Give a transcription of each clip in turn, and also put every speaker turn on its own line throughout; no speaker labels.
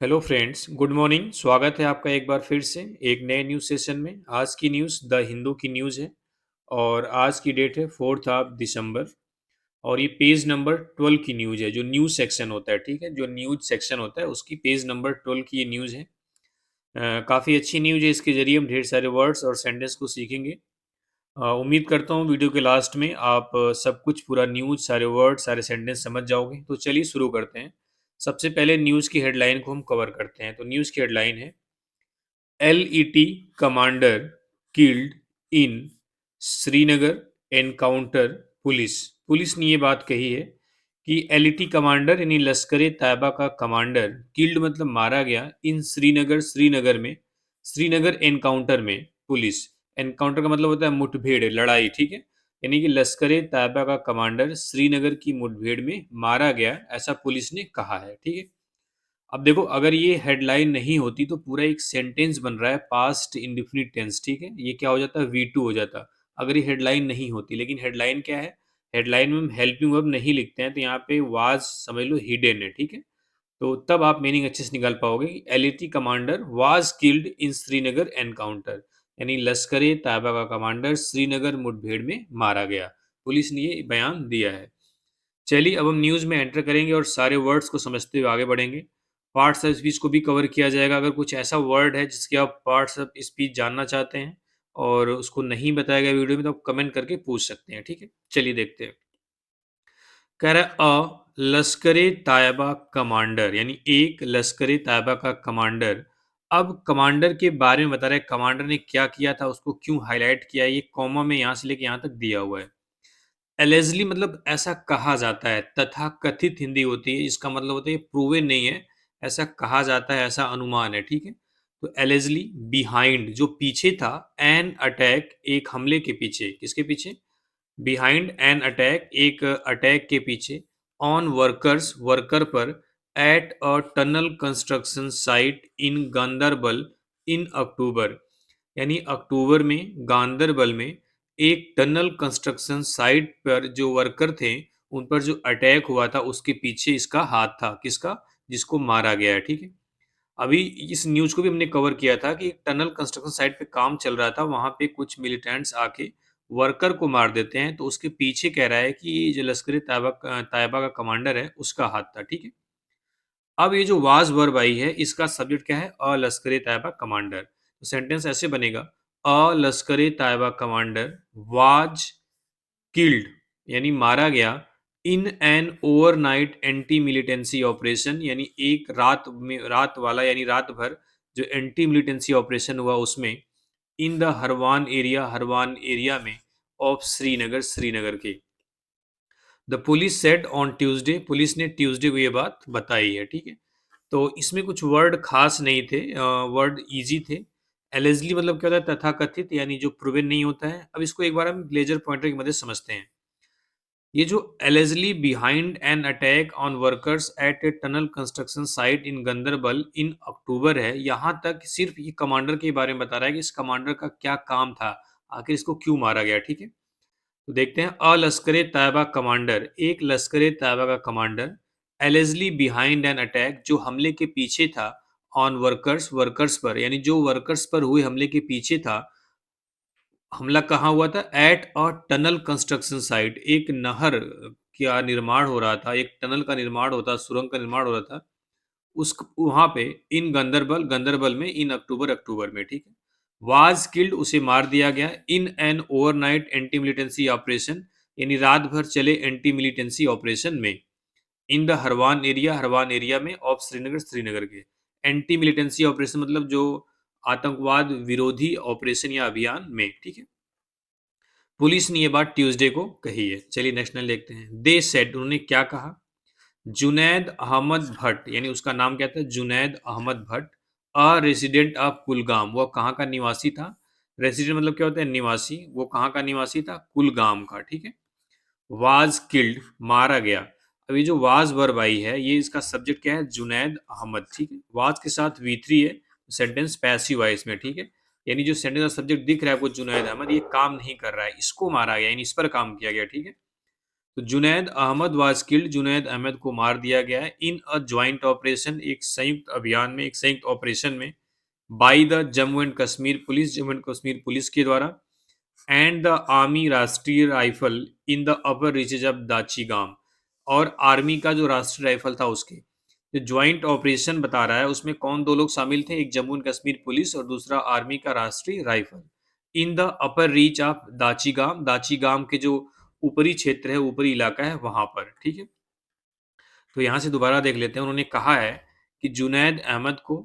Hello friends, good morning. स्वागत है आपका एक बार फिर से एक नए न्यूज़ सेशन में। आज की न्यूज़ द हिंदू की न्यूज़ है और आज की डेट है 4th ऑफ दिसंबर। और ये पेज नंबर 12 की न्यूज़ है, जो न्यूज़ सेक्शन होता है। ठीक है, जो न्यूज़ सेक्शन होता है उसकी पेज नंबर 12 की ये न्यूज़ है। काफ़ी अच्छी न्यूज़ है, इसके ज़रिए हम ढेर सारे वर्ड्स और सेंटेंस को सीखेंगे। उम्मीद करता हूँ वीडियो के लास्ट में आप सब कुछ पूरा न्यूज़, सारे वर्ड, सारे सेंटेंस समझ जाओगे। तो चलिए शुरू करते हैं। सबसे पहले न्यूज़ की हेडलाइन को हम कवर करते हैं। तो न्यूज़ की हेडलाइन है, LET commander killed in Srinagar encounter police. Police ने ये बात कही है कि LET कमांडर यानी लश्कर तैयबा का कमांडर, किल्ड मतलब मारा गया, इन श्रीनगर, श्रीनगर में, श्रीनगर एनकाउंटर में पुलिस। एनकाउंटर का मतलब होता है मुठभेड़, लड़ाई। ठीक है, यानी कि लश्कर तैयबा का कमांडर श्रीनगर की मुठभेड़ में मारा गया, ऐसा पुलिस ने कहा है। ठीक है, अब देखो, अगर ये हेडलाइन नहीं होती तो पूरा एक सेंटेंस बन रहा है पास्ट इंडेफिनिट टेंस। ठीक है, ये क्या हो जाता है, V2 हो जाता अगर ये हेडलाइन नहीं होती। लेकिन हेडलाइन क्या है, हेडलाइन में हम हेल्पिंग वर्ब नहीं लिखते हैं, तो यहाँ पे वाज समझ लो हिडन है। ठीक है, तो तब आप मीनिंग अच्छे से निकाल पाओगे। LET commander was killed in Srinagar encounter, यानी लश्कर तैयबा का कमांडर श्रीनगर मुठभेड़ में मारा गया। पुलिस ने ये बयान दिया है। चलिए, अब हम न्यूज़ में एंटर करेंगे और सारे वर्ड्स को समझते हुए आगे बढ़ेंगे। पार्ट्स ऑफ स्पीच को भी कवर किया जाएगा। अगर कुछ ऐसा वर्ड है जिसके आप पार्ट्स ऑफ स्पीच जानना चाहते हैं और उसको नहीं बताया गया वीडियो में, तो आप कमेंट करके पूछ सकते हैं। ठीक है, चलिए देखते हैं। कह रहा है, लश्कर तायबा कमांडर, यानी एक लश्कर तायबा का कमांडर। अब कमांडर के बारे में बता रहे हैं, कमांडर ने क्या किया था, उसको क्यों हाईलाइट किया है, ये कॉमा में यहाँ से लेके यहाँ तक दिया हुआ है। एलिजली मतलब ऐसा कहा जाता है, तथा कथित हिंदी होती है, इसका मतलब होता है प्रूवन नहीं है, ऐसा कहा जाता है, ऐसा अनुमान है। ठीक है, तो एलिजली बिहाइंड जो पीछे था, एन अटैक एक हमले के पीछे, किसके पीछे, बिहाइंड एन अटैक एक अटैक के पीछे, ऑन वर्कर्स वर्कर पर, at a tunnel construction site in Ganderbal in October, यानी अक्टूबर में गांदरबल में एक टनल कंस्ट्रक्शन साइट पर जो वर्कर थे उन पर जो अटैक हुआ था उसके पीछे इसका हाथ था, किसका, जिसको मारा गया है। ठीक है, अभी इस न्यूज को भी हमने कवर किया था कि एक टनल कंस्ट्रक्शन साइट पे काम चल रहा था, वहां पे कुछ मिलिटेंट्स आके वर्कर को मार देते हैं, तो उसके पीछे कह रहा है कि ये जो लश्कर तायबा का कमांडर है उसका हाथ था। ठीक है, अब ये जो वाज वर्ब आई है इसका सब्जेक्ट क्या है, अ लश्कर तैयबा कमांडर। तो सेंटेंस ऐसे बनेगा, अ लश्कर तैयबा कमांडर वाज किल्ड, यानी मारा गया, in an overnight anti militancy operation, यानी एक रात में, रात वाला यानी रात भर जो एंटी मिलिटेंसी ऑपरेशन हुआ उसमें, इन द हरवान एरिया में, ऑफ श्रीनगर, श्रीनगर के। The police said on Tuesday, police ने ट्यूसडे को ये बात बताई है। ठीक है, तो इसमें कुछ वर्ड खास नहीं थे, वर्ड इजी थे। एलिजली मतलब क्या होता है, तथाकथित, यानी जो प्रूवन नहीं होता है। अब इसको एक बार हम लेजर पॉइंटर की मदद से समझते हैं। ये जो allegedly behind an attack on workers at a tunnel construction site in Ganderbal in October है, यहाँ तक सिर्फ ये कमांडर के बारे में बता रहा है कि इस कमांडर का क्या काम था, आखिर इसको क्यों मारा गया। ठीक है, तो देखते हैं, अ लश्कर तैयबा कमांडर, एक लश्कर तैयबा का commander, allegedly behind an attack जो हमले के पीछे था, ऑन वर्कर्स वर्कर्स पर, यानी जो वर्कर्स पर हुए हमले के पीछे था। हमला कहाँ हुआ था, eight a tunnel construction site, एक नहर का निर्माण हो रहा था, एक टनल का निर्माण होता, सुरंग का निर्माण हो रहा था उस वहां पे, इन गंदरबल, गंदरबल में, इन अक्टूबर, अक्टूबर में। ठीक है, वाज किल्ड उसे मार दिया गया, in an overnight anti militancy operation, यानी रात भर चले एंटी मिलिटेंसी ऑपरेशन में, इन द हरवान एरिया में, ऑफ श्रीनगर, श्रीनगर के। एंटी मिलिटेंसी ऑपरेशन मतलब जो आतंकवाद विरोधी ऑपरेशन या अभियान में। ठीक है, पुलिस ने ये बात ट्यूसडे को कही है। चलिए नेक्स्ट लाइन देखते हैं। दे सेड, उन्होंने क्या कहा, जुनैद अहमद भट्ट, यानी उसका नाम क्या था, Junaid Ahmad Bhat, a resident of Kulgam, वो कहाँ का निवासी था, रेसिडेंट मतलब क्या होता है, निवासी, वो कहाँ का निवासी था, कुलगाम का। ठीक है, वाज किल्ड मारा गया। अब ये जो वाज वर्ब आई है, ये इसका सब्जेक्ट क्या है, जुनैद अहमद। ठीक है, वाज के साथ V3 है, सेंटेंस पैसिव है इसमें। ठीक है, यानी जो सेंटेंस का सब्जेक्ट दिख रहा है आपको जुनैद अहमद, ये काम नहीं कर रहा है, इसको मारा गया, यानी इस पर काम किया गया। ठीक है, तो जुनैद अहमद वाज किल्ड, जुनैद अहमद को मार दिया गया है इन अ ज्वाइंट ऑपरेशन, एक संयुक्त अभियान में, एक संयुक्त ऑपरेशन में, by the Jammu and Kashmir police, Jammu and Kashmir police के द्वारा, and the army Rashtriya rifle in the upper reaches of Dachi gaon, और आर्मी का जो राष्ट्रीय राइफल था उसके, जो ज्वाइंट ऑपरेशन बता रहा है उसमें कौन दो लोग शामिल थे, एक जम्मू एंड कश्मीर पुलिस और दूसरा आर्मी का Rashtriya rifle, in the upper reach of Dachi gaon, Dachi गांव के जो ऊपरी क्षेत्र है, ऊपरी इलाका है वहां पर, ठीक है। तो यहाँ से दोबारा देख लेते हैं, उन्होंने कहा है कि जुनैद अहमद को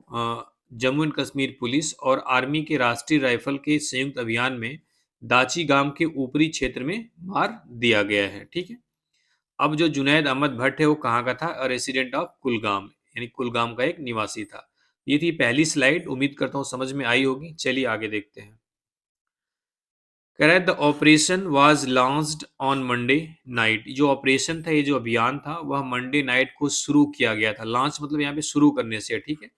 जम्मू एंड कश्मीर पुलिस और आर्मी के राष्ट्रीय राइफल के संयुक्त अभियान में दाची गांव के ऊपरी क्षेत्र में मार दिया गया है, ठीक है। अब जो जुनैद अहमद भट्ट है वो कहाँ का था, रेसिडेंट ऑफ कुलगाम, यानी कुलगाम का एक निवासी था। ये थी पहली स्लाइड, उम्मीद करता हूँ समझ में आई होगी। चलिए आगे देखते हैं। कह रहा है the operation was launched on Monday night, जो ऑपरेशन था, ये जो अभियान था वह मंडे नाइट को शुरू किया गया था। लॉन्च मतलब यहाँ पे शुरू करने से, ठीक है।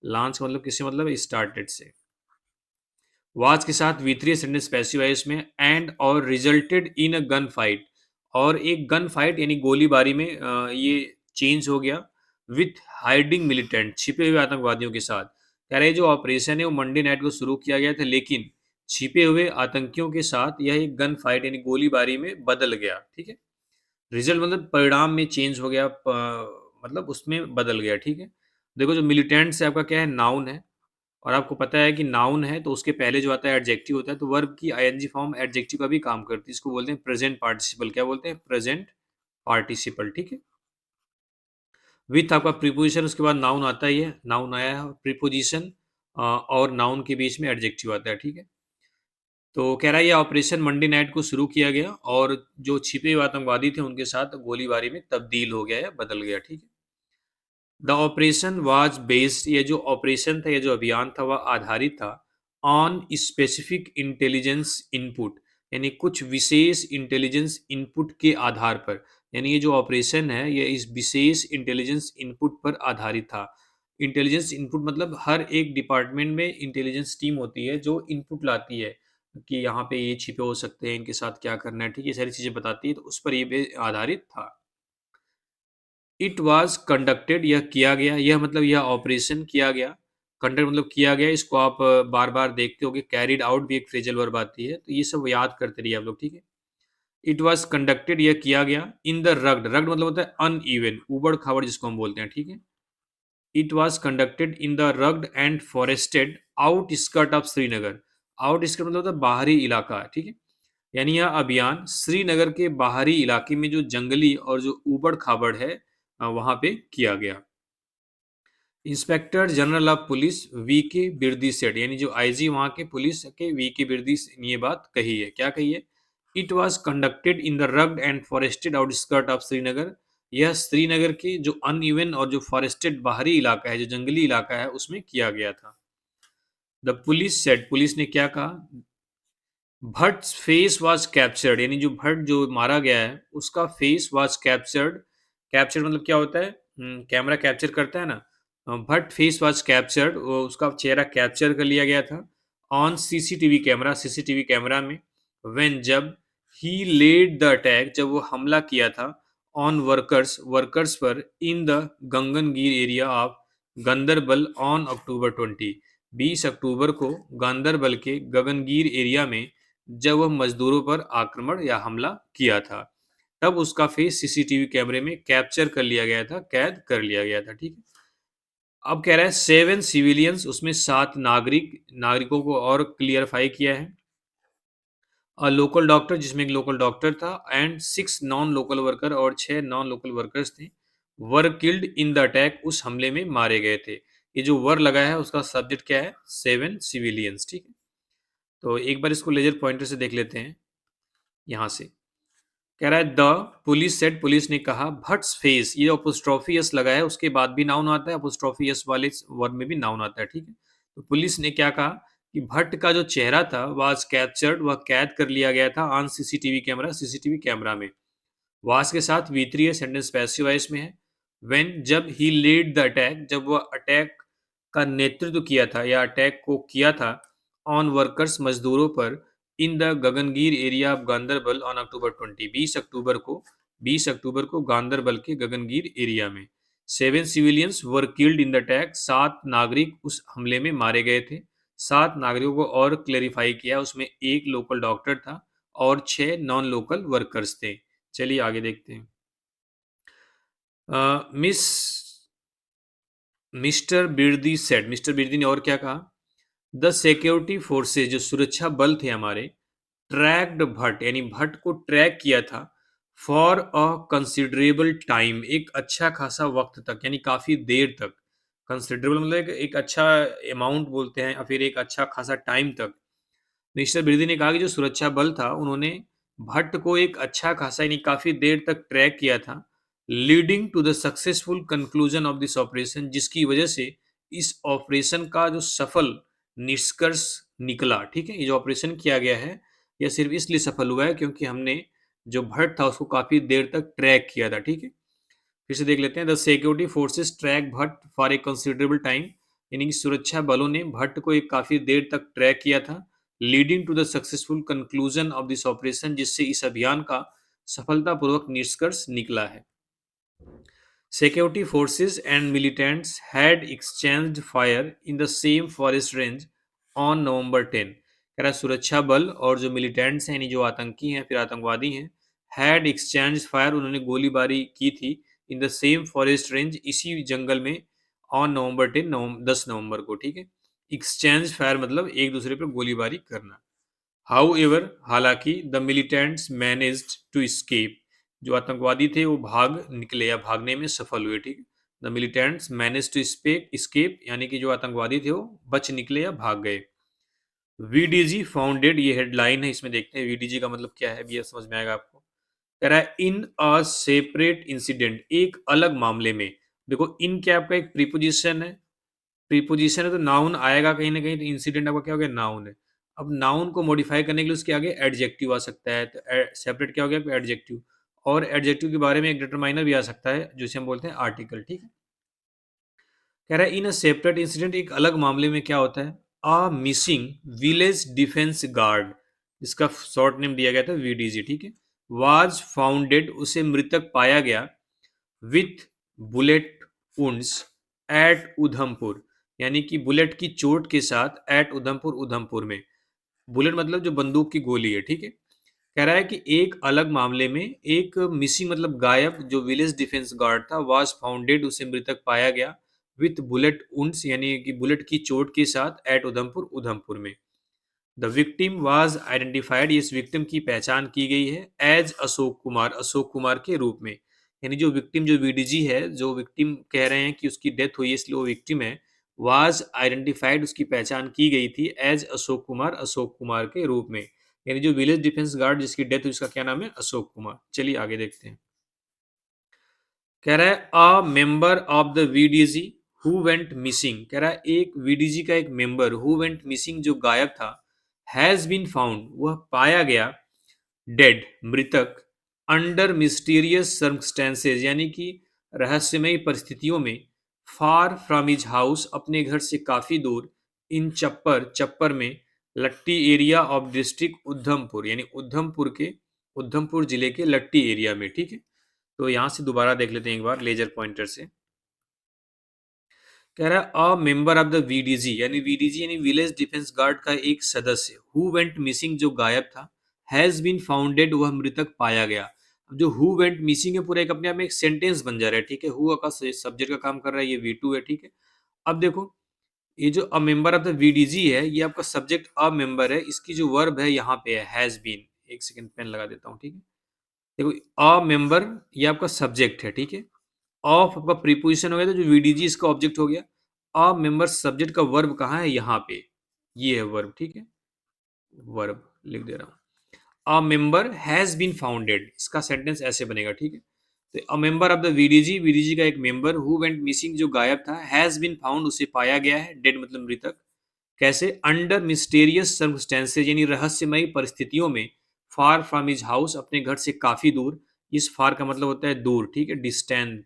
लॉन्च मतलब किससे, मतलब स्टार्टेड से। वाज के साथ V3 सेंटेंस पैसिव है इसमें, एंड और resulted in a gun fight, और एक गन फाइट यानी गोलीबारी में ये चेंज हो गया, विथ हाइडिंग मिलिटेंट, छिपे हुए आतंकवादियों के साथ। कह रहे जो ऑपरेशन है वो मंडे नाइट को शुरू किया गया था, लेकिन छिपे हुए आतंकियों के साथ यह एक गन फाइट यानी गोलीबारी में बदल गया, ठीक है। रिजल्ट मतलब परिणाम में चेंज हो गया, मतलब उसमें बदल गया, ठीक है। देखो जो मिलिटेंट से आपका क्या है, नाउन है, और आपको पता है कि नाउन है तो उसके पहले जो आता है एडजेक्टिव होता है, तो वर्ब की आईएनजी फॉर्म एडजेक्टिव का भी काम करती है। इसको बोलते हैं प्रेजेंट पार्टिसिपल। क्या बोलते हैं, प्रेजेंट पार्टिसिपल, ठीक है। विथ आपका प्रीपोजिशन, उसके बाद नाउन आता ही है, नाउन आया है, प्रीपोजिशन और नाउन के बीच में एडजेक्टिव आता है, ठीक है। तो कह रहा है ये ऑपरेशन मंडे नाइट को शुरू किया गया और जो छिपे हुए आतंकवादी थे उनके साथ गोलीबारी में तब्दील हो गया या बदल गया, ठीक है। द ऑपरेशन वाज बेस्ड, ये जो ऑपरेशन था, ये जो अभियान था वह आधारित था ऑन स्पेसिफिक इंटेलिजेंस इनपुट, यानी कुछ विशेष इंटेलिजेंस इनपुट के आधार पर। यानी ये जो ऑपरेशन है ये इस विशेष इंटेलिजेंस इनपुट पर आधारित था। इंटेलिजेंस इनपुट मतलब हर एक डिपार्टमेंट में इंटेलिजेंस टीम होती है जो इनपुट लाती है कि यहाँ पे ये छिपे हो सकते हैं, इनके साथ क्या करना है, ठीक है, ये सारी चीजें बताती है, तो उस पर ये आधारित था। इट वॉज कंडक्टेड, यह किया गया, यह मतलब यह ऑपरेशन किया गया, कंडक्ट मतलब किया गया, इसको आप बार बार देखते हो कि कैरिड आउट भी एक फ्रेजल वर्ब आती है, तो ये सब याद करते रहिए आप लोग, ठीक है। इट वॉज कंडक्टेड, यह किया गया, इन द रग्ड, रग्ड मतलब होता है अनइवन, उबड़ खाबड़ जिसको हम बोलते हैं, ठीक है। It was conducted in the rugged and forested out skirt of Srinagar, out skirt मतलब होता है बाहरी इलाका, ठीक है। यानी यह अभियान श्रीनगर के बाहरी इलाके में जो जंगली और जो उबड़ खाबड़ है वहां पे किया गया। Inspector general of police VK. Birdi सेठ, यानी जो आईजी वहां के पुलिस के वी.के. बिरदी ने ये बात कही है, क्या कही है, it was conducted in the rugged and forested outskirt of Srinagar, यह श्रीनगर के जो अनइवन और जो फॉरेस्टेड बाहरी इलाका है, जो जंगली इलाका है, उसमें किया गया था। द पुलिस सेड, पुलिस ने क्या कहा, भट्ट फेस वाज कैप्चर्ड, यानी जो भट्ट जो मारा गया है उसका फेस वाज कैप्चर्ड, कैप्चर्ड मतलब क्या होता है, कैमरा कैप्चर करता है ना, भट्ट फेस वाज कैप्चर्ड, उसका चेहरा कैप्चर कर लिया गया था on CCTV camera, CCTV camera में, व्हेन जब ही लेड द अटैक, जब वो हमला किया था ऑन वर्कर्स, वर्कर्स पर in the Gagangir area of Ganderbal on October 20, 20 अक्टूबर को गांदरबल के गगनगीर एरिया में जब वह मजदूरों पर आक्रमण या हमला किया था, तब उसका फेस सीसीटीवी कैमरे में कैप्चर कर लिया गया था, कैद कर लिया गया था, ठीक है। अब कह रहा है 7 सिविलियंस, उसमें 7 नागरिकों को और क्लियरफाई किया है, लोकल डॉक्टर जिसमें एक लोकल डॉक्टर था, एंड 6 नॉन लोकल वर्कर, और 6 नॉन लोकल वर्कर्स थे, were killed in the attack, उस हमले में मारे गए थे। ये जो वर लगा है उसका सब्जेक्ट क्या है, 7 सिविलियंस, ठीक है। तो एक बार इसको लेजर पॉइंटर से देख लेते हैं। यहां से कह रहा है द पुलिस सेड, पुलिस ने कहा, भट्स फेस, ये अपोस्ट्रोफी एस लगा है उसके बाद भी नाउन आता है, अपोस्ट्रोफी एस वाले वर्ड में भी नाउन आता है, ठीक है। तो पुलिस ने क्या कहा कि भट्ट का जो चेहरा था वाज कैप्चर्ड, वह कैद कर लिया गया था on CCTV camera, CCTV camera में। वाज के साथ V3 है, सेंटेंस पैसिव वॉइस में है। व्हेन जब ही लीड द अटैक, जब वह अटैक का नेतृत्व किया था या अटैक को किया था ऑन वर्कर्स, मजदूरों पर, in the Gagangir area of Ganderbal on October 20, 20 अक्टूबर को 20 अक्टूबर को गांदरबल के गगनगीर एरिया में। 7 civilians were killed in the attack, 7 नागरिक उस हमले में मारे गए थे। 7 नागरिकों को और क्लेरिफाई किया, उसमें एक लोकल डॉक्टर था और 6 नॉन लोकल वर्कर्स थे। चलिए आगे देखते हैं। मिस मिस्टर बिरदी ने और क्या कहा? द सिक्योरिटी फोर्सेज, जो सुरक्षा बल थे हमारे, ट्रैक्ड भट्ट, यानी भट्ट को ट्रैक किया था फॉर अ कंसिडरेबल टाइम, एक अच्छा खासा वक्त तक, यानी काफी देर तक। कंसिडरेबल मतलब एक अच्छा अमाउंट बोलते हैं, या फिर एक अच्छा खासा टाइम तक। मिस्टर बिरदी ने कहा कि जो सुरक्षा बल था उन्होंने भट्ट को एक अच्छा खासा यानी काफी देर तक ट्रैक किया था, leading to the successful conclusion of this operation, जिसकी वजह से इस ऑपरेशन का जो सफल निष्कर्ष निकला। ठीक है, ये जो ऑपरेशन किया गया है यह सिर्फ इसलिए सफल हुआ है क्योंकि हमने जो भट्ट था उसको काफी देर तक ट्रैक किया था। ठीक है, फिर से देख लेते हैं। The security forces track Bhatt for a considerable time, यानी कि सुरक्षा बलों ने भट्ट को एक काफी देर तक ट्रैक किया था, leading to the successful conclusion of this operation, जिससे इस अभियान का सफलतापूर्वक निष्कर्ष निकला है। Security forces and militants had exchanged fire in the same forest range on November 10। कह रहा सुरक्षा बल और जो मिलिटेंट्स हैं, यानी जो आतंकी हैं फिर आतंकवादी हैं, हैड एक्सचेंज फायर, उन्होंने गोलीबारी की थी, in the same forest range, इसी जंगल में, ऑन नवंबर 10, 10 नवंबर को। ठीक है, एक्सचेंज फायर मतलब एक दूसरे पर गोलीबारी करना। हाउएवर, हालांकि, the militants managed to escape, जो आतंकवादी थे वो भाग निकले या भागने में सफल हुए। ठीक है, the militants manage to escape, यानी कि जो आतंकवादी थे वो बच निकले या भाग गए। वीडीजी फाउंडेड, ये हेडलाइन है, इसमें देखते हैं वीडीजी का मतलब क्या है, ये समझ में आएगा आपको। कह रहा है इन अ सेपरेट इंसिडेंट, एक अलग मामले में। देखो इन क्या आपका एक प्रीपोजिशन है, प्रीपोजिशन है तो नाउन आएगा कहीं ना कहीं, तो इंसिडेंट आपका क्या हो गया, नाउन है। अब नाउन को मॉडिफाई करने के लिए उसके आगे एडजेक्टिव आ सकता है, तो सेपरेट क्या हो गया, एडजेक्टिव। और एडजेक्टिव के बारे में एक डिटरमाइनर भी आ सकता है, जिसे हम बोलते हैं आर्टिकल। ठीक है, कह रहा है इन अ सेपरेट इंसिडेंट, एक अलग मामले में क्या होता है, a missing village defence guard, इसका शॉर्ट नेम दिया गया था वीडीजी। ठीक है, वाज फाउंडेड, उसे मृतक पाया गया, with bullet wounds at Udhampur, यानी कि बुलेट की चोट के साथ, एट उधमपुर, उधमपुर में। बुलेट मतलब जो बंदूक की गोली है। ठीक है, कह रहा है कि एक अलग मामले में एक मिसिंग मतलब गायब जो विलेज डिफेंस गार्ड था, वाज फाउंडेड, उसे मृतक पाया गया, विथ बुलेट उंड्स, यानी कि बुलेट की चोट के साथ, एट उधमपुर, उधमपुर में। द विक्टिम वाज आइडेंटिफाइड, इस विक्टिम की पहचान की गई है, एज अशोक कुमार, अशोक कुमार के रूप में। यानी जो विक्टिम जो वीडीजी है, जो विक्टिम कह रहे हैं कि उसकी डेथ हुई है इसलिए वो विक्टिम है, वाज आइडेंटिफाइड, उसकी पहचान की गई थी, एज अशोक कुमार, अशोक कुमार के रूप में। यानी जो विलेज डिफेंस गार्ड जिसकी डेथ हुई उसका क्या नाम है, अशोक कुमार। चलिए आगे देखते हैं। कह रहा है अ member of the VDG who went missing, कह रहा है एक वीडीजी का एक मेंबर, हु वेंट मिसिंग, जो गायब था, हैज बीन फाउंड, वह पाया गया, डेड, मृतक, अंडर मिस्टीरियस सर्कमस्टेंसेज, यानी कि रहस्यमयी परिस्थितियों में, फार फ्रॉम हिज हाउस, अपने घर से काफी दूर, इन चप्पर, चप्पर में, लट्टी एरिया ऑफ डिस्ट्रिक्ट उधमपुर, यानी उधमपुर के, उधमपुर जिले के लट्टी एरिया में। ठीक है, तो यहां से दोबारा देख लेते हैं एक बार लेजर पॉइंटर से। कह रहा है अ मेंबर ऑफ द वीडीजी, यानी वीडीजी यानी विलेज डिफेंस गार्ड का एक सदस्य, हु वेंट मिसिंग, जो गायब था, हैज बीन फाउंडेड, वह मृतक पाया गया। अब जो हु वेंट मिसिंग है पूरा एक अपने आप में एक सेंटेंस बन जा रहा है। ठीक है, हु का सब्जेक्ट का काम कर रहा है, ये वी2 है। ठीक है, अब देखो ये जो अ मेंबर ऑफ द वीडीजी है, ये आपका सब्जेक्ट अ मेंबर है, इसकी जो वर्ब है यहाँ पे है हैज बीन। एक सेकंड पेन लगा देता हूँ। ठीक है, देखो अ मेंबर ये आपका सब्जेक्ट है। ठीक है, ऑफ आपका प्रीपोजिशन हो गया, तो जो वीडीजी इसका ऑब्जेक्ट हो गया। अ मेंबर सब्जेक्ट का वर्ब कहाँ है, यहाँ पे, ये है वर्ब। ठीक है, वर्ब लिख दे रहा हूँ। A member has been founded, इसका सेंटेंस ऐसे बनेगा। ठीक है, तो a member of the VDG, VDG का एक मेंबर, हु वेंट मिसिंग, जो गायब था, हैज बीन फाउंड, उसे पाया गया है, डेड मतलब मृतक। कैसे, अंडर मिस्टेरियस सर्कमस्टेंसेज, यानी रहस्यमयी परिस्थितियों में, फार फ्रॉम हिज हाउस, अपने घर से काफी दूर। इस फार का मतलब होता है दूर। ठीक है, डिस्टेंट।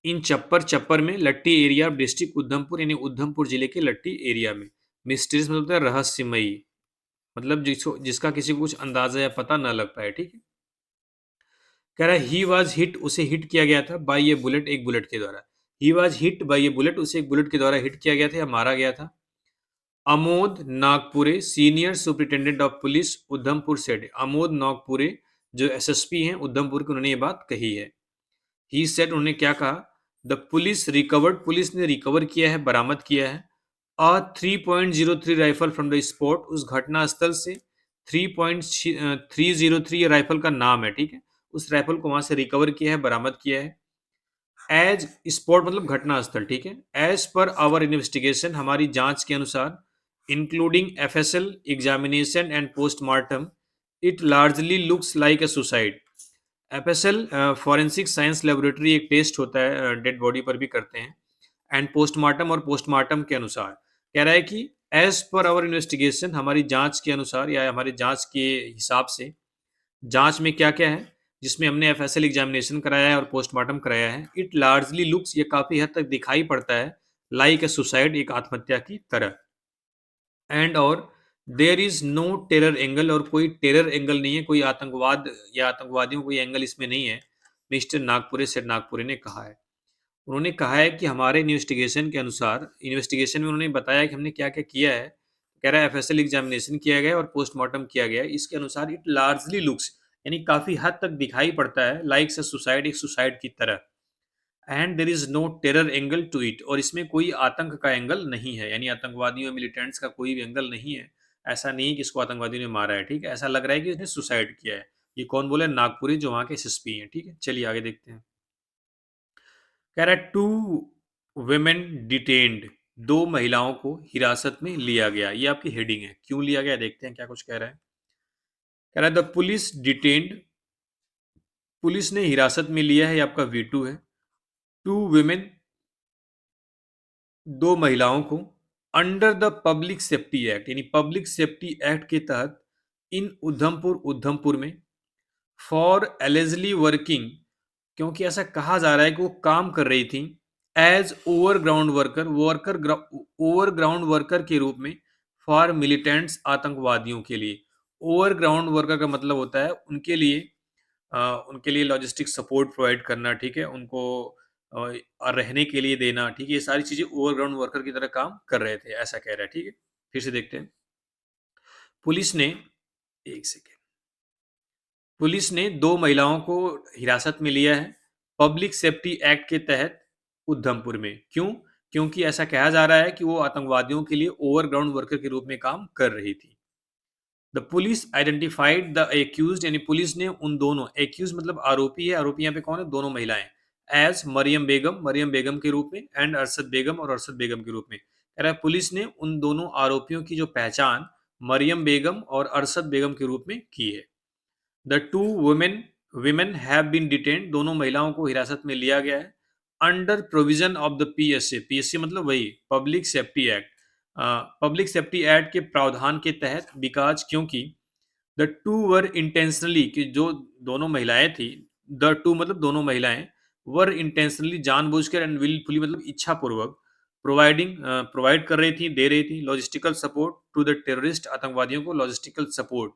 इन चप्पर, चप्पर में, लट्टी एरिया डिस्ट्रिक्ट उधमपुर, यानी उधमपुर जिले के लट्टी एरिया में। मिस्टीरियस मतलब होता है रहस्यमयी। मतलब जिसका किसी को कुछ अंदाजा या पता ना लग पाए, ठीक है। कह रहा है ही वाज हिट, उसे हिट किया गया था बाय ए बुलेट, एक बुलेट के द्वारा। He was hit by A bullet, उसे एक बुलेट के द्वारा हिट किया गया था या मारा गया था। Amod Nagpure, senior superintendent of police Udhampur said, Amod Nagpure जो एसएसपी हैं उधमपुर के, उन्होंने ये बात कही है। ही सेड, उन्होंने क्या कहा, द पुलिस रिकवर्ड, पुलिस ने रिकवर किया है, बरामद किया है अ 3.03 राइफल फ्रॉम द स्पॉट, उस घटना स्थल से 3.303 राइफल का नाम है, ठीक है। उस राइफल को वहां से रिकवर किया है, बरामद किया है। एज स्पॉट मतलब घटना स्थल, ठीक है। एज पर आवर इन्वेस्टिगेशन, हमारी जांच के अनुसार, including FSL examination and postmortem, it largely looks like a suicide. FSL forensic science laboratory एक टेस्ट होता है, डेड बॉडी पर भी करते हैं। एंड पोस्टमार्टम, और पोस्टमार्टम के अनुसार कह रहा है कि एज पर आवर इन्वेस्टिगेशन, हमारी जांच के अनुसार या हमारी जांच के हिसाब से, जांच में क्या क्या है, जिसमें हमने एफएसएल एग्जामिनेशन कराया है और पोस्टमार्टम कराया है, इट लार्जली लुक्स, ये काफी हद तक दिखाई पड़ता है, लाइक ए सुसाइड, एक आत्महत्या की तरह। एंड और there is no terror angle, और कोई टेरर एंगल नहीं है, कोई आतंकवाद या आतंकवादियों कोई एंगल इसमें नहीं है, मिस्टर नागपुरे से नागपुरे ने कहा है। उन्होंने कहा है कि हमारे इन्वेस्टिगेशन के अनुसार, इन्वेस्टिगेशन में उन्होंने बताया कि हमने क्या क्या किया है। कह रहा है एफएसएल एग्जामिनेशन किया गया है और पोस्टमार्टम किया गया है, इसके अनुसार इट लार्जली लुक्स, यानी काफी हद तक दिखाई पड़ता है, लाइक से सुसाइड, एक सुसाइड की तरह। And there is no terror angle to it, और इसमें कोई आतंक का एंगल नहीं है, यानी आतंकवादियों मिलिटेंट्स का कोई भी एंगल नहीं है। ऐसा नहीं है कि इसको आतंकवादियों ने मारा है, ठीक है, ऐसा लग रहा है कि इसने सुसाइड किया है। ये कौन बोले, नागपुरी, जो वहां के एसएसपी हैं, ठीक है। चलिए आगे देखते हैं। कह रहा है टू वुमेन डिटेन्ड, दो महिलाओं को हिरासत में लिया गया, ये आपकी हेडिंग है। क्यों लिया गया, देखते हैं क्या कुछ कह रहा है। कह रहा है द पुलिस डिटेन्ड, पुलिस ने हिरासत में लिया है, ये आपका V2 है। टू वुमेन, दो महिलाओं को, under the public safety act, यानी पब्लिक सेफ्टी एक्ट के तहत, इन उधमपुर, उधमपुर में, फॉर एलिजली वर्किंग, क्योंकि ऐसा कहा जा रहा है कि वो काम कर रही थी as overground worker, overground worker के रूप में, फॉर मिलिटेंट्स, आतंकवादियों के लिए। ओवरग्राउंड वर्कर का मतलब होता है उनके लिए लॉजिस्टिक सपोर्ट प्रोवाइड करना, ठीक है, उनको अ, रहने के लिए देना, ठीक है, ये सारी चीजें ओवरग्राउंड वर्कर की तरह काम कर रहे थे, ऐसा कह रहा है, ठीक है। फिर से देखते हैं। पुलिस ने, एक सेकेंड, पुलिस ने दो महिलाओं को हिरासत में लिया है पब्लिक सेफ्टी एक्ट के तहत उधमपुर में। क्यों? क्योंकि ऐसा कहा जा रहा है कि वो आतंकवादियों के लिए ओवरग्राउंड वर्कर के रूप में काम कर रही थी। The police identified the accused, यानी पुलिस ने उन दोनों, एक्यूज मतलब आरोपी है, आरोपी यहाँ पे कौन है, दोनों महिलाएं, एज मरियम बेगम, मरियम बेगम के रूप में, एंड अरशद बेगम, और अरशद बेगम के रूप में। कह रहा है पुलिस ने उन दोनों आरोपियों की जो पहचान मरियम बेगम और अरशद बेगम के रूप में की है। The two women women have been detained, दोनों महिलाओं को हिरासत में लिया गया है under provision of the PSA, PSA मतलब वही public safety act, public safety act के प्रावधान के तहत, बिकॉज, क्योंकि, द टू वर इंटेंशनली, कि जो दोनों महिलाएं थी, द टू मतलब दोनों महिलाएं, वर इंटेंशनली, जानबूझकर, एंड विलफुली मतलब इच्छा पूर्वक, प्रोवाइड कर रही थी, दे रही थी, logistical support to the terrorist, आतंकवादियों को लॉजिस्टिकल सपोर्ट,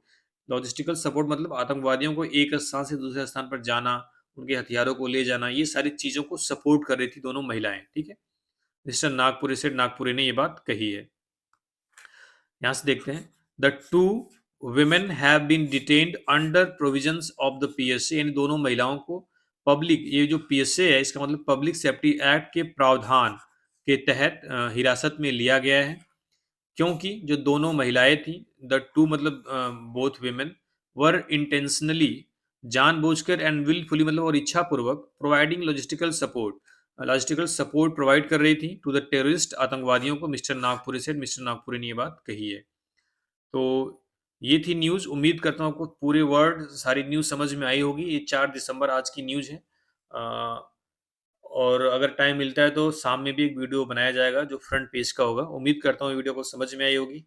लॉजिस्टिकल सपोर्ट मतलब आतंकवादियों को एक स्थान से दूसरे स्थान पर जाना, उनके हथियारों को ले जाना, ये सारी चीजों को सपोर्ट कर रही थी दोनों महिलाएं, ठीक है। मिस्टर नागपुरी से नागपुरी ने ये बात कही है। यहां से देखते हैं। The two women have been detained under provisions of the PSA, यानी दोनों महिलाओं को पब्लिक, ये जो पीएसए है इसका मतलब पब्लिक सेफ्टी एक्ट के प्रावधान के तहत हिरासत में लिया गया है, क्योंकि जो दोनों महिलाएं थी, द टू मतलब बोथ विमेन, वर इंटेंशनली, जानबूझकर, एंड विलफुली मतलब और इच्छा पूर्वक, प्रोवाइडिंग लॉजिस्टिकल सपोर्ट प्रोवाइड कर रही थी टू द टेररिस्ट, आतंकवादियों को, मिस्टर नागपुरी से, मिस्टर नागपुरी ने ये बात कही है। तो ये थी न्यूज़। उम्मीद करता हूँ आपको पूरे वर्ड, सारी न्यूज़ समझ में आई होगी। ये 4 दिसंबर आज की न्यूज़ है। और अगर टाइम मिलता है तो शाम में भी एक वीडियो बनाया जाएगा जो फ्रंट पेज का होगा। उम्मीद करता हूँ वीडियो को समझ में आई होगी।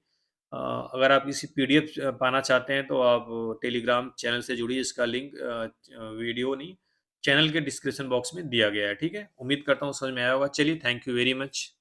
अगर आप किसी पीडीएफ पाना चाहते हैं तो आप टेलीग्राम चैनल से जुड़िए। इसका लिंक वीडियो नहीं, चैनल के डिस्क्रिप्शन बॉक्स में दिया गया है, ठीक है। उम्मीद करता हूँ समझ में आया होगा। चलिए, थैंक यू वेरी मच।